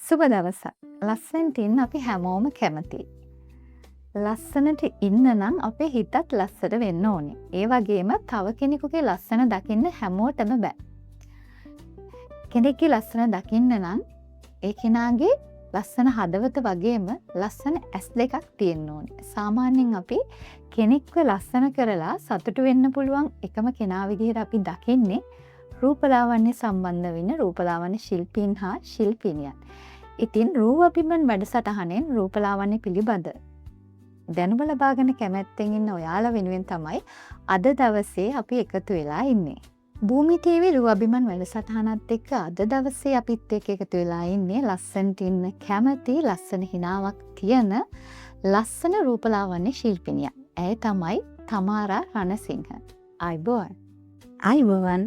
සුබ දවසක්. ලස්සනට ඉන්න අපි හැමෝම කැමතියි. ලස්සනට ඉන්න නම් අපේ හිතත් ලස්සට වෙන්න ඕනේ. ඒ වගේම තව කෙනෙකුගේ ලස්සන දකින්න හැමෝටම බෑ. කෙනෙක්ගේ ලස්සන දකින්න නම් ඒ කෙනාගේ ලස්සන හදවත වගේම ලස්සන ඇස් දෙකක් තියෙන්න ඕනේ. සාමාන්‍යයෙන් අපි කෙනෙක්ව ලස්සන කරලා සතුටු වෙන්න පුළුවන් එකම කෙනා විදිහට අපි දකින්නේ රූපලාවන්‍ය සම්බන්ධ වෙන රූපලාවන්‍ය ශිල්පීන් හා ශිල්පිනියන්. ඉතින් රූපබිමන් වැඩසටහනෙන් රූපලාවන්‍ය පිළිබඳ දැනුම ලබාගෙන කැමැත්තෙන් ඉන්න ඔයාලා වෙනුවෙන් තමයි අද දවසේ අපි එකතු වෙලා ඉන්නේ. භූමි ටීවී රූපබිමන් වැඩසටහනත් එක්ක අද දවසේ අපිත් එක්ක එකතු වෙලා ඉන්නේ ලස්සනට ඉන්න කැමැති ලස්සන හිනාවක් තියෙන ලස්සන රූපලාවන්‍ය ශිල්පිනියක්. ඇය තමයි තමාරා රණසිංහ. ආයිබෝන්. ආයිබෝවන්.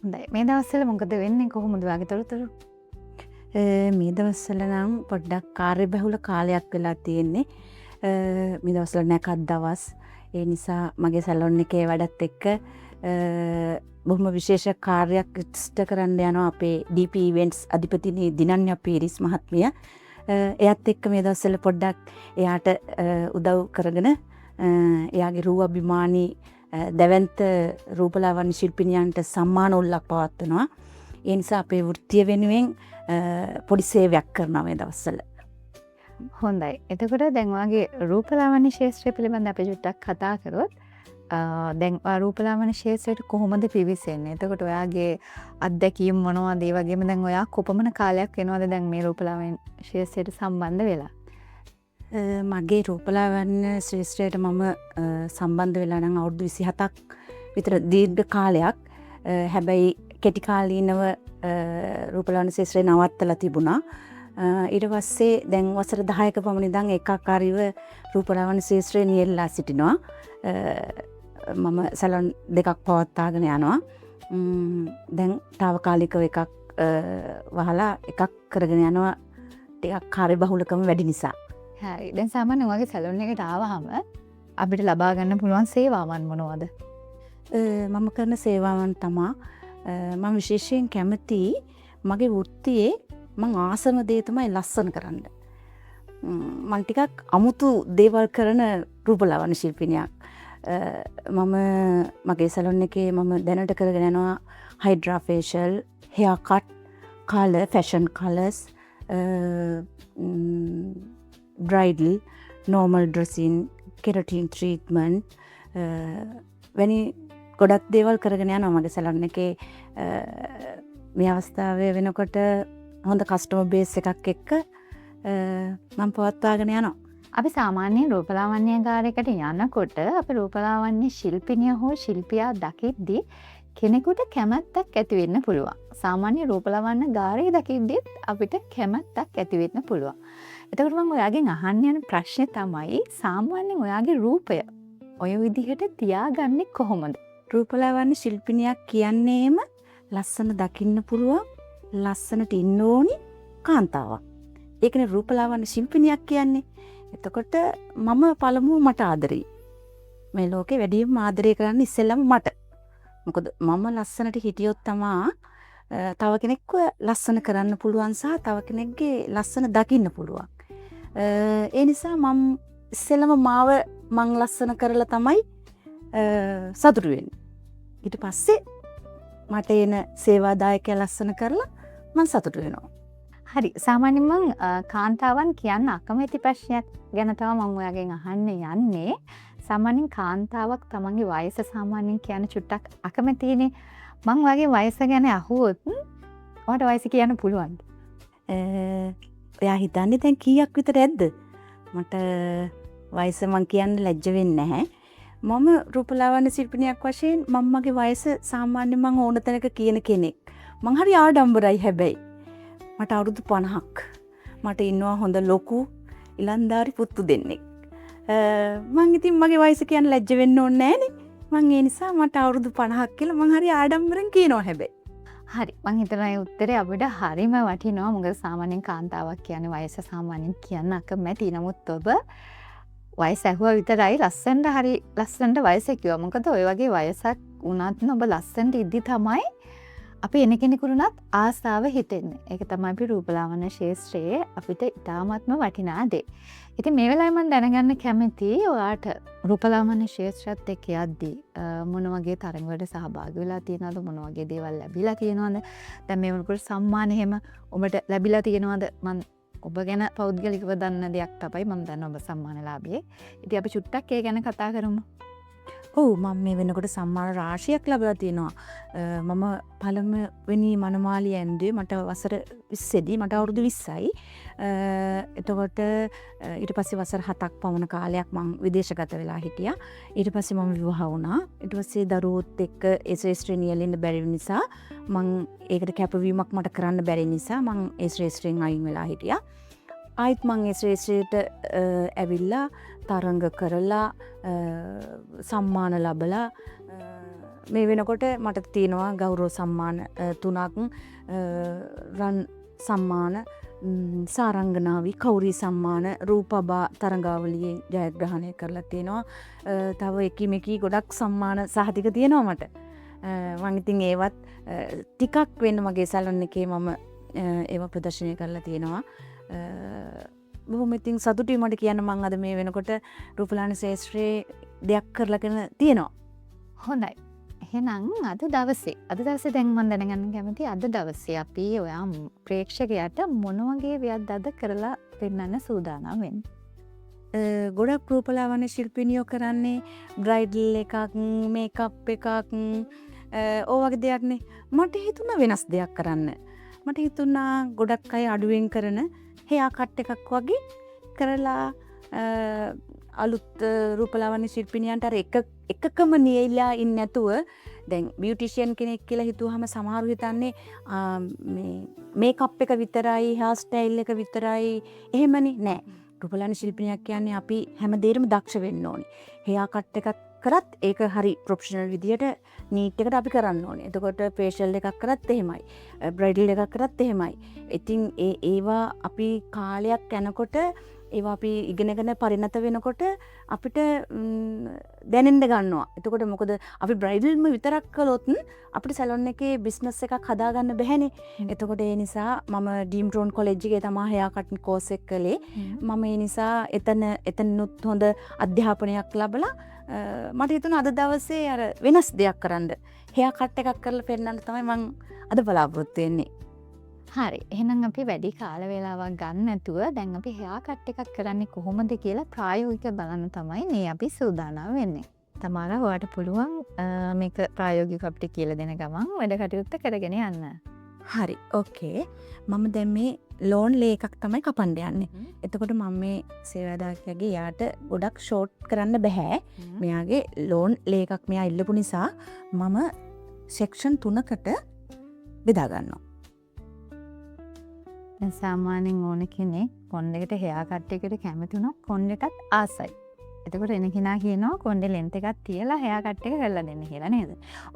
හොඳයි. මේ දවස්වල මොකද වෙන්නේ? කොහොමද වාගේ තොරතුරු? මේ දවස්වල නම් පොඩ්ඩක් කාර්යබහුල කාලයක් වෙලා තියෙන්නේ. මේ දවස්වල නැකත් දවස්. ඒ නිසා මගේ සැලොන් එකේ වැඩත් එක්ක බොහොම විශේෂ කාර්යයක් ඉෂ්ට කරන්න යනවා අපේ DP Events අධිපතිනි දිනන්‍ය පීරිස් මහත්මිය. එයත් එක්ක මේ දවස්වල පොඩ්ඩක් එයාට උදව් කරගෙන එයාගේ රූප අභිමානී දැවැන්ත රූපලාවන්‍ය ශිල්පිනියන්ට සම්මාන උල්ලක් පවත්වනවා. ඒ නිසා අපේ වෘත්තිය වෙනුවෙන් පොඩි සේවයක් කරනවා මේ දවස්වල. හොඳයි. එතකොට දැන් වාගේ රූපලාවන්‍ය ශාස්ත්‍රය පිළිබඳව අපි චුට්ටක් කතා කරොත් දැන් රූපලාවන්‍ය ශාස්ත්‍රයට කොහොමද පිවිසෙන්නේ? එතකොට ඔයාගේ අත්දැකීම් මොනවද? ඒ වගේම දැන් ඔයා කොපමණ කාලයක් වෙනවද දැන් මේ රූපලාවන්‍ය ශාස්ත්‍රයට සම්බන්ධ වෙලා? මගේ රූපලාවන්‍ය ශාස්ත්‍රයට මම සම්බන්ධ වෙලා නම් අවුරුදු 27ක් විතර දීර්ඝ කාලයක්. හැබැයි කෙටි කාලීනව රූපලාවන්‍ය ශාස්ත්‍රය නවත්තලා තිබුණා. ඊට පස්සේ දැන් වසර 10ක පමණ ඉඳන් ඒකාකාරීව රූපලාවන්‍ය ශාස්ත්‍රයේ නියැලලා සිටිනවා. මම සැලොන් දෙකක් පවත්වාගෙන යනවා. දැන් తాවකාලිකව එකක් වහලා එකක් කරගෙන යනවා. ටිකක් කාර්යබහුලකම වැඩි නිසා. හරි. දැන් සාමාන්‍යයෙන් ඔයගේ සැලොන් එකට ආවහම අපිට ලබා ගන්න පුළුවන් සේවාවන් මොනවද? මම කරන සේවාවන් තමයි මම විශේෂයෙන් කැමති මගේ වෘත්තියේ මං ආසම දේ තමයි ලස්සන කරන්න. මං ටිකක් අමුතු දේවල් කරන රූපලාවන්‍ය ශිල්පිනියක්. මම මගේ සැලොන් එකේ මම දැනට කරගෙන යනවා hydra facial, hair cut, colour, fashion colours, bridal, normal dressing, keratin treatment වැනි ගොඩක් දේවල් කරගෙන යනවා මගේ සැලොන් එකේ. මේ අවස්ථාවේ වෙනකොට හොඳ කස්ටමර් බේස් එකක් එක්ක මම පවත්වාගෙන යනවා. අපි සාමාන්‍යයෙන් රූපලාවන්‍යකාරයකට යනකොට අපි රූපලාවන්‍ය ශිල්පිනිය හෝ ශිල්පියා දකිද්දී කෙනෙකුට කැමැත්තක් ඇති වෙන්න පුළුවන්. සාමාන්‍ය රූපලාවන්‍ය ගාරේ දකිද්දිත් අපිට කැමැත්තක් ඇති වෙන්න පුළුවන්. එතකොට මම ඔයාගෙන් අහන්න යන ප්‍රශ්නේ තමයි සාමාන්‍යයෙන් ඔයාගේ රූපය ඔය විදිහට තියාගන්නේ කොහොමද? රූපලාවන්‍ය ශිල්පිනියක් කියන්නේම ලස්සන දකින්න පුළුවන්, ලස්සනට ඉන්න ඕනි කාන්තාවක්. ඒකනේ රූපලාවන්‍ය ශිල්පිනියක් කියන්නේ. එතකොට මම පළමුව මට ආදරෙයි. මේ ලෝකේ වැඩිම ආදරය කරන්න ඉස්සෙල්ලම මට. මොකද මම ලස්සනට හිටියොත් තමා තව කෙනෙක්ව ලස්සන කරන්න පුළුවන් සහ තව කෙනෙක්ගේ ලස්සන දකින්න පුළුවන්. ඒ නිසා මම ඉස්සෙල්ලම මාව මං ලස්සන කරලා තමයි සතුටු වෙන්නේ. ඊට පස්සේ මට එන සේවාදායකයා ලස්සන කරලා මං සතුටු වෙනවා. හරි. සාමාන්‍යයෙන් මං කාන්තාවන් කියන්න අකමැති ප්‍රශ්නයක් ගැන තමයි මම ඔයාගෙන් අහන්න යන්නේ. සාමාන්‍යයෙන් කාන්තාවක් තමන්ගේ වයස සාමාන්‍යයෙන් කියන්න චුට්ටක් අකමැතිනේ. මං ඔයාගේ වයස ගැන අහුවොත් ඔයාට වයස කියන්න පුළුවන්ද? ඔයා හිතන්නේ දැන් කීයක් විතර ඇද්ද? මට වයස මං කියන්න ලැජ්ජ වෙන්නේ නැහැ. මම රූපලාවන්‍ය ශිල්පිනියක් වශයෙන් මම මගේ වයස සාමාන්‍යයෙන් මං ඕන තැනක කියන කෙනෙක්. මං හරි ආඩම්බරයි හැබැයි. මට අවුරුදු 50ක්. මට ඉන්නවා හොඳ ලොකු ඉලන්දාරි පුත්තු දෙන්නෙක්. මං ඉතින් මගේ වයස කියන්න ලැජ්ජ වෙන්න ඕනේ නැහනේ. මං ඒ නිසා මට අවුරුදු 50ක් කියලා මං හරි ආඩම්බරෙන් කියනවා හැබැයි. හරි. මං හිතනවා මේ උත්තරේ අපිට හරිම වටිනවා. මොකද සාමාන්‍යයෙන් කාන්තාවක් කියන්නේ වයස සාමාන්‍යයෙන් කියන්න අකමැති. නමුත් ඔබ වයස ඇහුවා විතරයි ලස්සනට හරි ලස්සනට වයස කිව්වා. මොකද ඔය වගේ වයසක් වුණත් ඔබ ලස්සනට ඉද්දි තමයි අපි එන කෙනෙකුටත් ආසාව හිතෙන්නේ. ඒක තමයි අපි රූපලාවන්‍ය ශාස්ත්‍රයේ අපිට ඉතාමත්ම වටිනා දේ. ඉතින් මේ වෙලාවේ මම දැනගන්න කැමතියි ඔයාට රූපලාවන්‍ය ශාස්ත්‍රයත් එක්ක යද්දී මොන වගේ තරඟවලට සහභාගී වෙලා තියෙනවද, මොන වගේ දේවල් ලැබිලා තියෙනවද? දැන් මේ වෙනකොට සම්මාන එහෙම ඔබට ලැබිලා තියෙනවද? මම ඔබ ගැන පෞද්ගලිකව දන්න දෙයක් තමයි මම දන්න ඔබ සම්මානලාභියෙක්. ඉතින් අපි චුට්ටක් ඒ ගැන කතා කරමු. ඔව් මම මේ වෙනකොට සම්මාන රාශියක් ලැබලා තියෙනවා. මම පළමුවෙනි මනමාලිය ඇන්දුවේ මට වසර 20 දී මට අවුරුදු 20යි. එතකොට ඊට පස්සේ වසර 7ක් පමණ කාලයක් මම විදේශගත වෙලා හිටියා. ඊට පස්සේ මම විවාහ වුණා. ඊට පස්සේ දරුවොත් එක්ක ඒ ශ්‍රේෂ්ඨ නියැලෙන්න බැරි නිසා මම ඒකට කැපවීමක් මට කරන්න බැරි නිසා මම ඒ ශ්‍රේෂ්ඨයෙන් අයින් වෙලා හිටියා. ආයිත් මං ඒ ශ්‍රේෂ්ඨයට ඇවිල්ලා තරඟ කරලා සම්මාන ලබලා මේ වෙනකොට මට තියෙනවා ගෞරව සම්මාන 3ක් රන් සම්මාන සාරංගනාවි කෞරී සම්මාන රූපබා තරඟාවලියේ ජයග්‍රහණය කරලා තියෙනවා. තව එකිනෙකී ගොඩක් සම්මාන සහතික තියෙනවා මට. මං ඉතින් ඒවත් ටිකක් වෙන්න මගේ සැලොන් එකේ මම ඒව ප්‍රදර්ශනය කරලා තියෙනවා. බොහොම ඉතින් සතුටුයි මට කියන්න මං අද මේ වෙනකොට රූපලාවන්‍ය ශාස්ත්‍රයේ දෙයක් කරලාගෙන තියෙනවා. හොඳයි. එහෙනම් අද දවසේ දැන් මම දැනගන්න කැමතියි අද දවසේ අපි ඔයා ප්‍රේක්ෂකයාට මොන වගේ වියත් අද කරලා පෙන්වන්න සූදානම් වෙන්නේ? ගොඩක් රූපලාවන්‍ය ශිල්පිනියෝ කරන්නේ බ්‍රයිඩල් එකක්, මේකප් එකක්, ඕ වගේ දෙයක්නේ. මට හිතුණා වෙනස් දෙයක් කරන්න. මට හිතුණා ගොඩක් අය අඩුවෙන් කරන හෙයා කට් එකක් වගේ කරලා අලුත් රූපලාවන්‍ය ශිල්පිනියන්ට අර එකකම නියලා ඉන්නේ නැතුව දැන් බියුටිෂියන් කෙනෙක් කියලා හිතුවාම සමහරු හිතන්නේ මේ මේකප් එක විතරයි, හෙයා ස්ටයිල් එක විතරයි එහෙමනේ නෑ. රූපලාවන්‍ය ශිල්පිනියක් කියන්නේ අපි හැම දෙයකම දක්ෂ වෙන්න ඕනේ. හෙයා කට් එකක් කරත් ඒක හරි ප්‍රොෆෙෂනල් විදියට නීට් එකට අපි කරන්න ඕනේ. එතකොට ෆේෂල් එකක් කරත් එහෙමයි. බ්‍රයිඩල් එකක් කරත් එහෙමයි. ඉතින් ඒවා අපි කාලයක් යනකොට ඒවා අපි ඉගෙනගෙන පරිණත වෙනකොට අපිට දැනෙන්න ගන්නවා. එතකොට මොකද අපි බ්‍රයිඩල්ම විතරක් කළොත් අපිට සැලොන් එකේ බිස්නස් එකක් හදාගන්න බැහැනේ. එතකොට ඒ නිසා මම ඩීම්ට්‍රෝන් කොලෙජ් එකේ තමයි හෙයා කට් කෝස් එක කළේ. මම ඒ නිසා එතනනුත් හොඳ අධ්‍යාපනයක් ලැබලා මට හිතුණා අද දවසේ අර වෙනස් දෙයක් කරන්න. හෙයා කට් එකක් කරලා පෙන්නන්න තමයි මම අද බලාපොරොත්තු වෙන්නේ. හරි. එහෙනම් අපි වැඩි කාල වේලාවක් ගන්න නැතුව දැන් අපි හෙයා කට් එකක් කරන්නේ කොහොමද කියලා ප්‍රායෝගිකව බලන්න තමයි මේ අපි සූදානම් වෙන්නේ. තමාලා ඔයාට පුළුවන් මේක ප්‍රායෝගිකව අපිට කියලා දෙන ගමන් වැඩ කටයුත්ත කරගෙන යන්න. හරි. ඕකේ. මම දැන් මේ ලෝන් ලේ එකක් තමයි කපන්න යන්නේ. එතකොට මම මේ සේවාදායකයාගේ යාට ගොඩක් ෂෝට් කරන්න බෑ. මෙයාගේ ලෝන් ලේ එකක් මෙයා ඉල්ලපු නිසා මම සෙක්ෂන් 3කට බෙදා ගන්නවා. දැන් සාමාන්‍යයෙන් ඕන කෙනෙක් කොණ්ඩේකට හෙයා කට් එකකට කැමති වුණොත් කොණ්ඩේටත් ආසයි. එතකොට එන කෙනා කියනවා කොණ්ඩේ ලෙන්ත් එකක් තියලා හෙයා කට් එක කරලා දෙන්න කියලා නේද?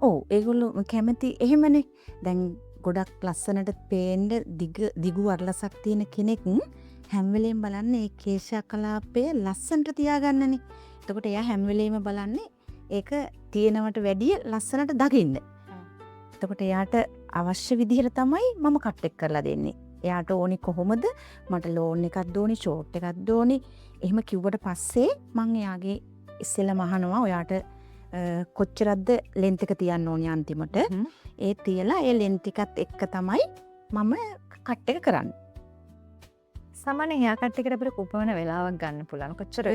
ඔව් ඒගොල්ලෝ කැමති එහෙමනේ. දැන් ගොඩක් ලස්සනට පේන්න දිගු වර්ලසක් තියෙන කෙනෙක් හැම වෙලේම බලන්නේ ඒ කේශ කලාපය ලස්සනට තියාගන්නනේ. එතකොට එයා හැම වෙලේම බලන්නේ ඒක තියෙනවට වැඩිය ලස්සනට දකින්න. එතකොට එයාට අවශ්‍ය විදිහට තමයි මම කට් එක කරලා දෙන්නේ. එයාට ඕනි කොහොමද මට ලෝන් එකක් දෝනි, ෂෝට් එකක් දෝනි. එහෙම කිව්වට පස්සේ මම එයාගේ ඉස්සෙල්ලාම අහනවා ඔයාට කොච්චරක්ද ලෙන්ත් එක තියන්න ඕනි අන්තිමට. ඒ තියලා ඒ ලෙන්ත් එකත් එක්ක තමයි මම කට් එක කරන්නේ. සාමාන්‍ය හෙයා කට් එකට අපිට කුපවන වෙලාවක් ගන්න පුළුවන්. කොච්චර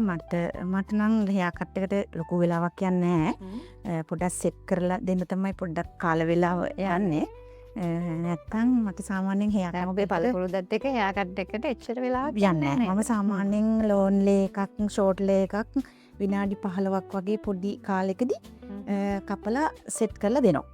මට නම් හෙයා කට් එකට ලොකු වෙලාවක් යන්නේ නැහැ. පොඩ්ඩක් සෙට් කරලා දෙන්න තමයි පොඩ්ඩක් කාල වෙලාව යන්නේ. නැත්තම් මට සාමාන්‍යයෙන් හෙයා කට් ඔබේ පළපුරුද්දත් එක්ක හෙයා කට් එකට එච්චර වෙලාවක් යන්නේ නැහැ. මම සාමාන්‍යයෙන් ලෝන් ලේ එකක්, ෂෝට් ලේ එකක් විනාඩි 15ක් වගේ පොඩි කාලෙකදී කපලා සෙට් කරලා දෙනවා.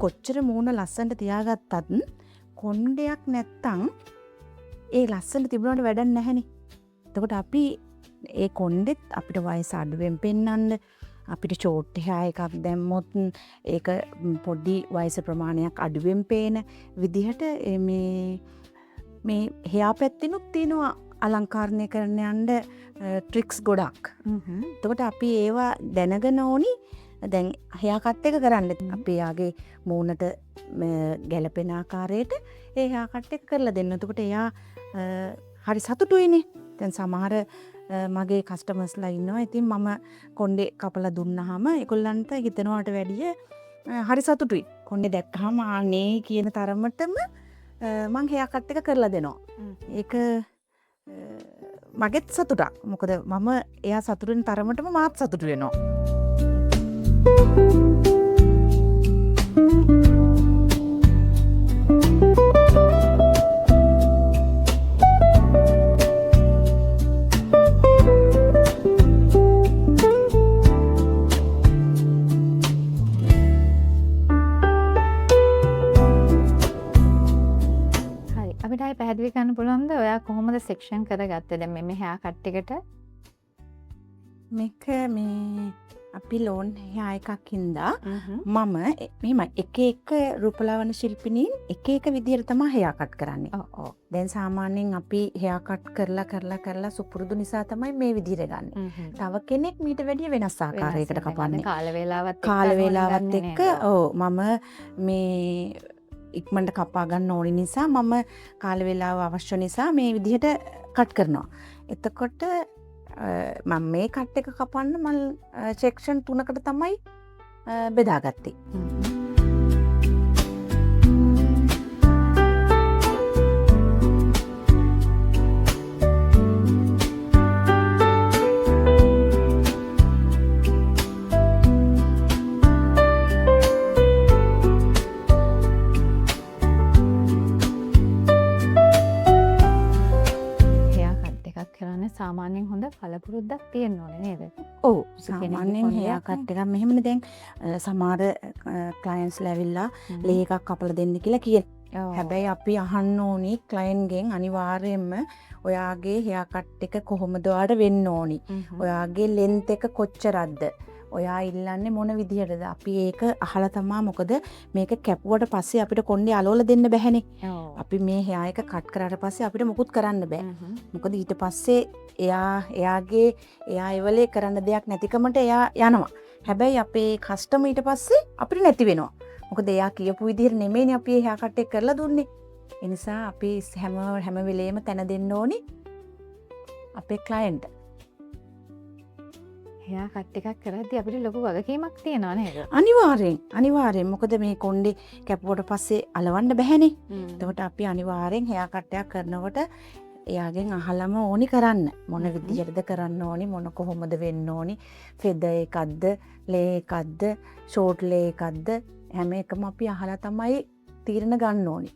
කොච්චර මූණ ලස්සනට තියාගත්තත් කොණ්ඩයක් නැත්තම් ඒ ලස්සන තිබුණාට වැඩක් නැහැනේ. එතකොට අපි ඒ කොණ්ඩෙත් අපිට වයස අඩුවෙන් පෙන්වන්න අපිට ෂෝට් hair එකක් දැම්මොත් ඒක පොඩි වයස ප්‍රමාණයක් අඩුවෙන් පේන විදිහට මේ hair පැත්තෙනුත් තියෙනවා අලංකාරණය කරන්න යන්න ට්‍රික්ස් ගොඩක්. එතකොට අපි ඒවා දැනගෙන ඕනි. දැන් hair cut එක කරන්න අපි යාගේ මූණට ගැලපෙන ආකාරයට ඒ hair cut එක කරලා දෙන්න. එතකොට එයා හරි සතුටුයිනේ. දැන් සමහර මගේ කස්ටමර්ස්ලා ඉන්නවා. ඉතින් මම කොණ්ඩේ කපලා දුන්නාම ඒගොල්ලන්ට හිතනවට වැඩිය හරි සතුටුයි. කොණ්ඩේ දැක්කහම ආනේ කියන තරමටම මං hair cut එක කරලා දෙනවා. ඒක මගෙත් සතුටක්. මොකද මම එයා සතුටු වෙන තරමටම මාත් සතුටු වෙනවා. පැහැදිලි කරන්න පුළුවන්ද ඔයා කොහොමද සෙක්ෂන් කරගත්තේ දැන් මේ hair cut එකට? මේක මේ අපි ලෝන් hair එකක් හින්දා මම මෙහෙම එක රූපලාවන්‍ය ශිල්පිනීන් එක විදිහට තමයි hair cut කරන්නේ. ඔව්. දැන් සාමාන්‍යයෙන් අපි hair cut කරලා සුපුරුදු නිසා තමයි මේ විදිහට ගන්නෙ. තව කෙනෙක් මීට වැඩිය වෙනස් ආකාරයකට කපන්නේ. කාල වේලාවත් එක්ක ඔව් මම මේ ඉක්මනට කපා ගන්න ඕනි නිසා මම කාල වේලාව අවශ්‍ය නිසා මේ විදිහට කට් කරනවා. එතකොට මම මේ කට් එක කපන්න මම සෙක්ෂන් 3කට තමයි බෙදාගත්තේ. සාමාන්‍යයෙන් හොඳ පළපුරුද්දක් තියෙන්න ඕනේ නේද? ඔව් සාමාන්‍යයෙන් hair cut එකක් මෙහෙමනේ දැන් සමහර ක්ලයන්ට්ස්ලා ඇවිල්ලා ලේ එකක් කපලා දෙන්න කියලා කියනවා. හැබැයි අපි අහන්න ඕනි ක්ලයන්ට් ගෙන් අනිවාර්යයෙන්ම ඔයාගේ hair cut එක කොහොමද ඔයාට වෙන්න ඕනි? ඔයාගේ length එක කොච්චරක්ද? ඔයා ඉල්ලන්නේ මොන විදිහටද? අපි ඒක අහලා තමා. මොකද මේක කැපුවට පස්සේ අපිට කොණ්ඩේ අලවලා දෙන්න බැහැනේ. අපි මේ hair එක කට් කරාට පස්සේ අපිට මොකුත් කරන්න බෑ. මොකද ඊට පස්සේ එයාගේ එවලේ කරන්න දෙයක් නැතිකමට එයා යනවා. හැබැයි අපේ කස්ටමර් ඊට පස්සේ අපිට නැති වෙනවා. මොකද එයා කියපු විදිහට නෙමෙයිනේ අපි මේ hair cut එක කරලා දුන්නේ. ඒ නිසා අපි හැම වෙලේම තැන දෙන්න ඕනි අපේ ක්ලයන්ට්. hair cut එකක් කරද්දී අපිට ලොකු වගකීමක් තියෙනවා නේද? අනිවාර්යෙන්. මොකද මේ කොණ්ඩේ කැපුවට පස්සේ අලවන්න බැහැනේ. එතකොට අපි අනිවාර්යෙන් hair cut එකක් කරනකොට එයාගෙන් අහලම ඕනි කරන්න. මොන විදියටද කරන්න ඕනි, මොන කොහොමද වෙන්න ඕනි, feather එකක්ද, ලේ එකක්ද, short ලේ එකක්ද, හැම එකම අපි අහලා තමයි තීරණ ගන්න ඕනි.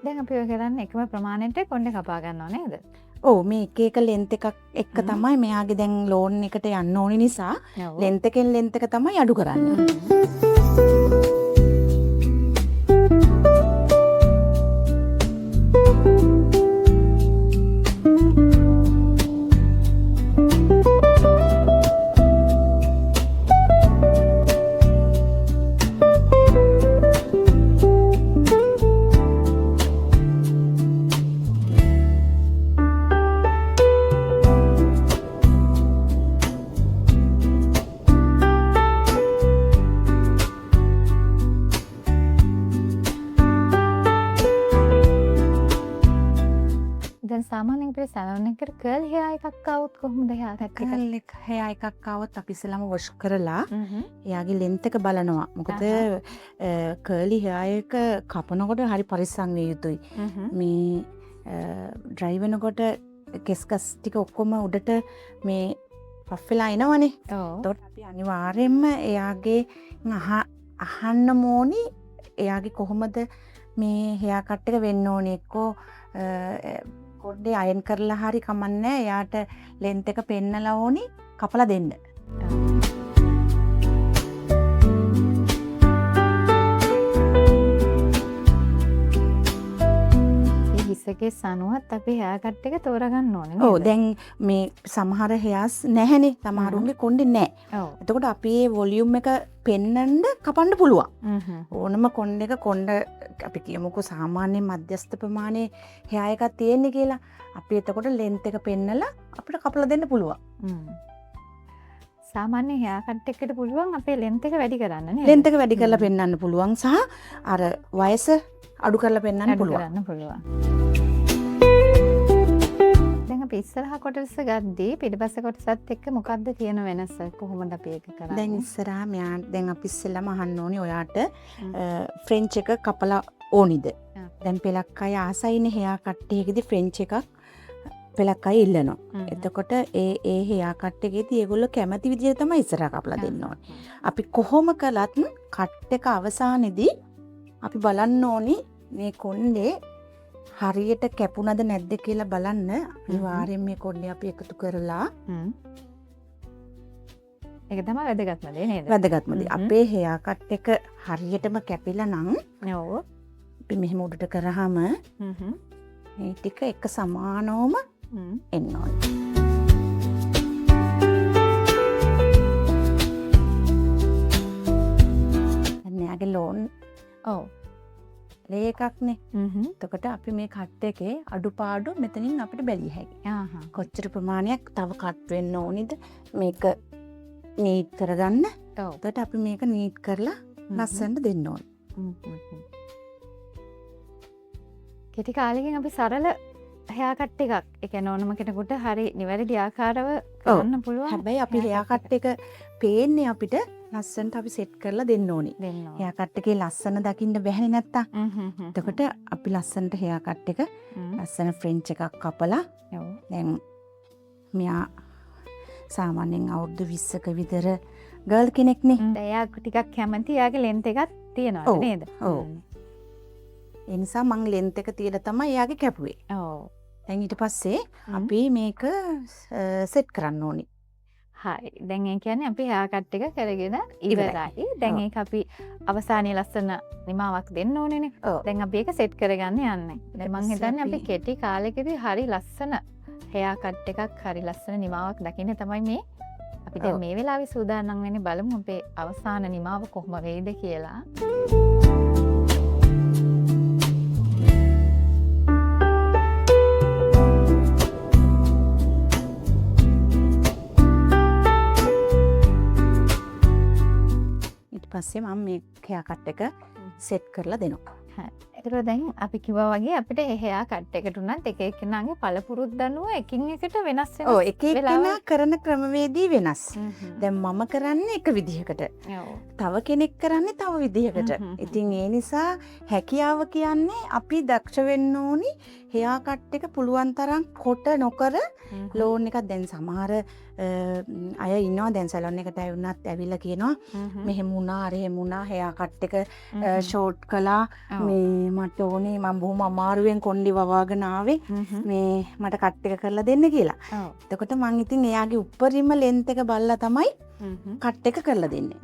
දැන් අපි ඔය කරන්නේ එකම ප්‍රමාණයට කොණ්ඩේ කපා ගන්නව නේද? ඔව් මේ එක length එකක් එක්ක තමයි මෙයාගේ දැන් ලෝන් එකට යන්න ඕනි නිසා length එකෙන් length එක තමයි අඩු කරන්නේ. සාමාන්‍යයෙන් අපේ සැලොන් එකට කර්ල් hair එකක් આવුත් කොහොමද hair cut එක? hair එකක් આવුත් අපි ඉස්සෙල්ලාම wash කරලා එයාගේ length එක බලනවා. මොකද curly hair එක කපනකොට හරි පරිස්සම් විය යුතුයි. මේ dry වෙනකොට කෙස්කස් ටික ඔක්කොම උඩට මේ පෆ් වෙලා එනවනේ. එතකොට අපි අනිවාර්යයෙන්ම එයාගේ අහන්න ඕනි එයාගේ කොහොමද මේ hair cut එක වෙන්න ඕනේ. එක්කෝ කොණ්ඩේ අයන් කරලා හරි කමන්නේ. එයාට length එක පෙන්නලා ඕනි කපලා දෙන්න. එකේ සනුවත් අපි හෙයා කට් එක තෝරගන්න ඕනේ ඔව් නේද? දැන් මේ සමහර හෙයාස් නැහැනේ. සමහරුන්ගේ කොණ්ඩේ නැහැ. ඔව්. එතකොට අපි මේ වොලියුම් එක පෙන්නන්න කපන්න පුළුවන්. හ්ම්. ඕනම කොණ්ඩේක කොණ්ඩ අපි කියමුකෝ සාමාන්‍ය මධ්‍යස්ථ ප්‍රමාණයේ හෙයා එකක් තියෙන්නේ කියලා. අපි එතකොට ලෙන්ත් එක පෙන්නලා අපිට කපලා දෙන්න පුළුවන්. සාමාන්‍ය හෙයා කට් එකට පුළුවන් අපේ ලෙන්ත් එක වැඩි කරන්න නේද? ලෙන්ත් එක වැඩි කරලා පෙන්වන්න පුළුවන් සහ අර වයස අඩු කරලා පෙන්වන්න අඩු පුළුවන්. කරන්න පුළුවන්. දැන් අපි ඉස්සරහා කොටස ගද්දී පිටිපස්ස කොටසත් එක්ක මොකද්ද තියෙන වෙනස? කොහොමද අපි ඒක කරන්නේ? දැන් ඉස්සරහා මෙයා දැන් අපි ඉස්සෙල්ලාම අහන්න ඕනේ ඔයාට ෆ්‍රෙන්ච් එක කපලා ඕනිද? දැන් පෙලක් අය ආසයිනේ හෙයා කට් එකේදී ෆ්‍රෙන්ච් එකක් පෙලක් අය ඉල්ලනවා. එතකොට ඒ හෙයා කට් එකේදී ඒගොල්ලෝ කැමති විදිහට තමයි ඉස්සරහා කපලා දෙන්න ඕනේ. අපි කොහොම කළත් කට් එක අවසානයේදී අපි බලන්න ඕනි මේ කොණ්ඩේ හරියට කැපුණද නැද්ද කියලා බලන්න. අනිවාර්යෙන් මේ කොණ්ඩේ අපි එකතු කරලා ඒක තමයි වැදගත්ම දේ නේද? වැදගත්ම දේ. අපේ හෙයා කට් එක හරියටම කැපිලා නම් ඔව්. අපි මෙහෙම උඩට කරාම මේ ටික එක සමානවම එන්න ඕනේ. දැන් මෙයාගේ ලෝන් ඔව්. ලේ එකක්නේ. එතකොට අපි මේ කට් එකේ අඩුපාඩු මෙතනින් අපිට බැලිය හැකියි. ආහා. කොච්චර ප්‍රමාණයක් තව කට් වෙන්න ඕනිද මේක නීට් කරගන්න. ඔව්. එතකොට අපි මේක නීට් කරලා ලස්සනට දෙන්න ඕනේ. කෙටි කාලෙකින් අපි සරල හෙයා කට් එකක් ඒ කියන්නේ ඕනම කෙනෙකුට හරි නිවැරදි ආකාරව කරන්න පුළුවන්. හැබැයි අපි හෙයා කට් එක පේන්නේ අපිට ලස්සනට අපි සෙට් කරලා දෙන්න ඕනේ. දෙන්න ඕන. හෙයා කට් එකේ ලස්සන දකින්න බැහැ නැත්තම්. එතකොට අපි ලස්සනට හෙයා කට් එක ලස්සන ෆ්‍රෙන්ච් එකක් කපලා ඔව්. දැන් මෙයා සාමාන්‍යයෙන් අවුරුදු 20ක විතර ගර්ල් කෙනෙක්නේ. එයා ටිකක් කැමති එයාගේ ලෙන්ත් එකක් තියෙනවා නේද? ඔව්. ඒ නිසා මං ලෙන්ත් එක තියලා තමයි එයාගේ කැපුවේ. ඔව්. දැන් ඊට පස්සේ අපි මේක සෙට් කරන්න ඕනි. හරි. දැන් ඒ කියන්නේ අපි හෙයා කට් එක කරගෙන ඉවරයි. දැන් ඒක අපි අවසානයේ ලස්සන නිමාවක් දෙන්න ඕනේනේ. ඔව්. දැන් අපි ඒක සෙට් කරගන්න යන්නේ. දැන් මං ඊට පස්සේ හිතන්නේ අපි අපි කෙටි කාලෙකදී හරි ලස්සන හෙයා කට් එකක් හරි ලස්සන නිමාවක් දකින්න තමයි මේ අපි දැන් ඔව්. මේ වෙලාවේ සූදානම් වෙන්නේ බලමු අපේ අවසාන නිමාව කොහොම වෙයිද කියලා. ඊට පස්සේ මම මේ හෙයා කට් එක සෙට් කරලා දෙනවා. එතකොට දැන් අපි කිව්වා වගේ අපිට හෙයා කට් එකට උනත් එක එක්කෙනාගේ පළපුරුද්ද අනුව එකින් එකට වෙනස් ඔව් වෙනස් එක එක්කෙනා කරන ක්‍රමවේදී වෙනස්. දැන් මම කරන්නේ එක විදිහකට. ඔව්. තව කෙනෙක් කරන්නේ තව විදිහකට. ඉතින් ඒ නිසා හැකියාව කියන්නේ අපි දක්ෂ වෙන්න ඕනි හෙයා කට් එක පුළුවන් තරම් කොට නොකර ලෝන් එකක් දැන් සමහර අය ඉන්නවා දැන් සැලොන් එකට වුණත් ඇවිල්ලා කියනවා මෙහෙම වුණා අර එහෙම වුණා හෙයා කට් එක ෂෝට් කළා මේ මට ඕනේ මම බොහොම අමාරුවෙන් කොණ්ඩේ වවාගෙන ආවේ මේ මට කට් එක කරලා දෙන්න කියලා. ඔව්. එතකොට මං ඉතින් එයාගේ උඩරිම ලෙන්ත් එක බලලා තමයි කට් එක කරලා දෙන්නේ.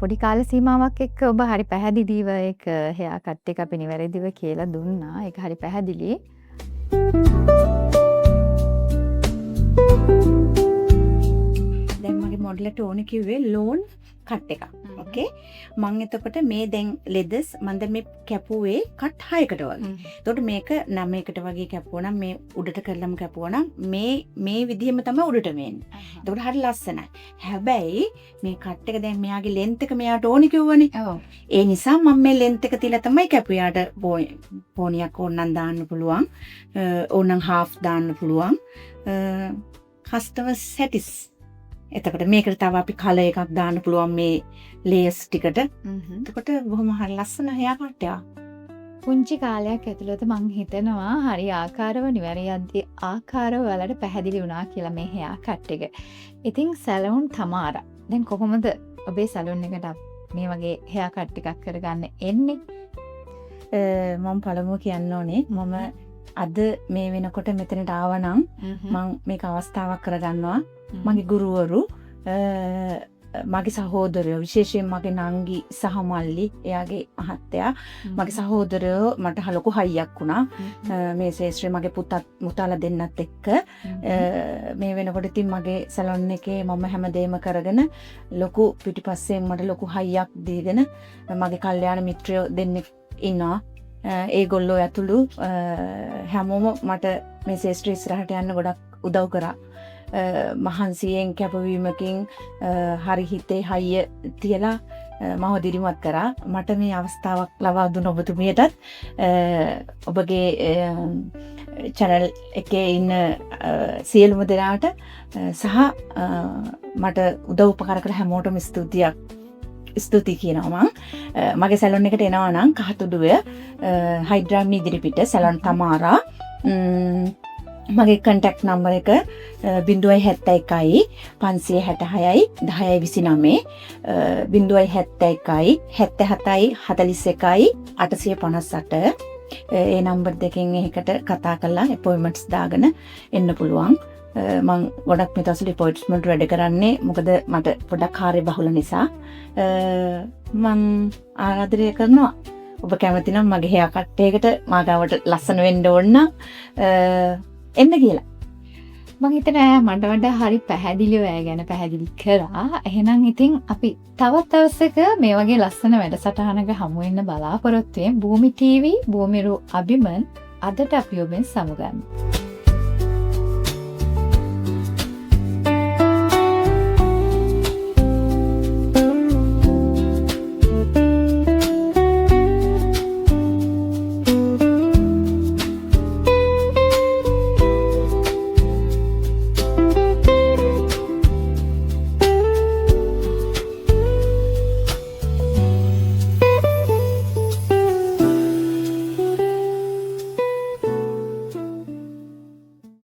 පොඩි කාල සීමාවක් එක්ක ඔබ හරි පැහැදිලිව ඒක හෙයා කට් එක අපි නිවැරදිව කියලා දුන්නා. ඒක හරි පැහැදිලි. දැන් මගේ මොඩලට ඕනේ කිව්වේ ලෝන් කට් එකක්. ඕකේ. මම එතකොට මේ දැන් ලෙදස් මම දැන් මේ කැපුවේ කට් 6කට වගේ. එතකොට මේක 9කට වගේ කැපුවා නම් මේ උඩට කරලම කැපුවා නම් මේ විදිහෙම තමයි උඩට වෙන්නේ. එතකොට හරි ලස්සනයි. හැබැයි මේ කට් එක දැන් මෙයාගේ ලෙන්ත් එක මෙයාට ඕනේ කිව්වනේ. ඔව්. ඒ නිසා මම මේ ලෙන්ත් එක තියලා තමයි කැපුවාට පෝනියක් ඕනනම් දාන්න පුළුවන්. ඕනනම් හාෆ් දාන්න පුළුවන්. කස්ටමර් සැටිස්. එතකොට මේකට තව අපි කලර් එකක් දාන්න පුළුවන් මේ ලේයර්ස් ටිකට. එතකොට බොහොම හරි ලස්සන හෙයා කට් එකක්. පුංචි කාලයක් ඇතුළත මං හිතනවා හරි ආකාරව නිවැරදි ආකාරව වලට පැහැදිලි වුණා කියලා මේ හෙයා කට් එක. ඉතින් සැලොන් තමාරා. දැන් කොහොමද ඔබේ සැලොන් එකට මේ වගේ හෙයා කට් එකක් කරගන්න එන්නේ? මම පළමුව කියන්න ඕනේ මම අද මේ වෙනකොට මෙතනට ආවනම් මම මේක අවස්ථාවක් කරගන්නවා. මගේ ගුරුවරු මගේ සහෝදරයෝ විශේෂයෙන් මගේ නංගි සහ මල්ලි එයාගේ මහත්තයා මගේ සහෝදරයෝ මට ලොකු හයියක් වුණා මේ ශේෂ්ත්‍රයේ මගේ මුතාලා දෙන්නත් එක්ක මේ වෙනකොට ඉතින් මගේ සැලොන් එකේ මම හැමදේම කරගෙන ලොකු පිටිපස්සෙන් මට ලොකු හයියක් දීගෙන මගේ කල්යාණ මිත්‍රයෝ දෙන්නෙක් ඉන්නවා ඒගොල්ලෝ ඇතුළු හැමෝම මට මේ ශේෂ්ත්‍රය ඉස්සරහට යන්න ගොඩක් උදව් කරා මහන්සියෙන් කැපවීමකින් හරි හිතේ හයිය තියලා මම දිරිමත් කරා මට මේ අවස්ථාවක් ලබා දුන්න ඔබතුමියටත් ඔබගේ channel එකේ ඉන්න සියලුම දෙනාට සහ මට උදව් උපකාර කළ හැමෝටම ස්තුතියි කියනවා මම මගේ සැලොන් එකට එනවා නම් කහතුඩුව හයිඩ්‍රාමි ඉදිරිපිට සැලොන් තමාරා මගේ කන්ටැක්ට් නම්බර් එක 071 566 1029 071 77 41 858 ඒ නම්බර් දෙකෙන් එකකට කතා කරලා අපොයින්ට්මන්ට්ස් දාගෙන එන්න පුළුවන් මම ගොඩක් මේ දවස්වල අපොයින්ට්මන්ට් වැඩ කරන්නේ මොකද මට පොඩක් කාර්ය බහුල නිසා මම ආරාධනය කරනවා ඔබ කැමති නම් මගේ හෙයා කට් එකකට මාගාවට ලස්සන වෙන්න ඕන නම් එන්න කියලා. මං හිතනවා මට වඩා හරි පැහැදිලිව ඇය ගැන පැහැදිලි කරා. එහෙනම් ඉතින් අපි තවත් දවසක මේ වගේ ලස්සන වැඩසටහනක හමු වෙන්න බලාපොරොත්තු වෙමු. භූමි TV භූමිරු අබිමන් අදට අපි ඔබෙන් සමුගන්නවා.